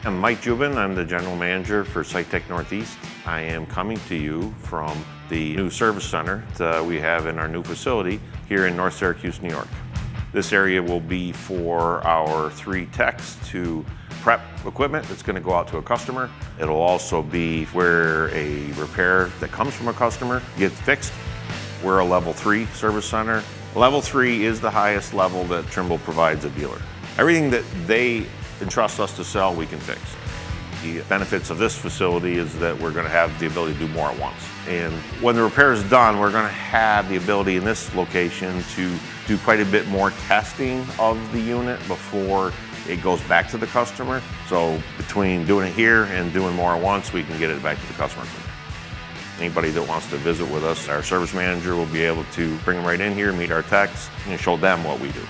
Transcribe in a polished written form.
I'm Mike Jubin. I'm the General Manager for SITECH Northeast. I am coming to you from the new service center that we have in our new facility here in North Syracuse, New York. This area will be for our 3 techs to prep equipment that's going to go out to a customer. It'll also be where a repair that comes from a customer gets fixed. We're a level 3 service center. Level 3 is the highest level that Trimble provides a dealer. Everything that they entrust us to sell, we can fix. The benefits of this facility is that we're going to have the ability to do more at once. And when the repair is done, we're going to have the ability in this location to do quite a bit more testing of the unit before it goes back to the customer. So between doing it here and doing more at once, we can get it back to the customer. Anybody that wants to visit with us, our service manager will be able to bring them right in here, meet our techs, and show them what we do.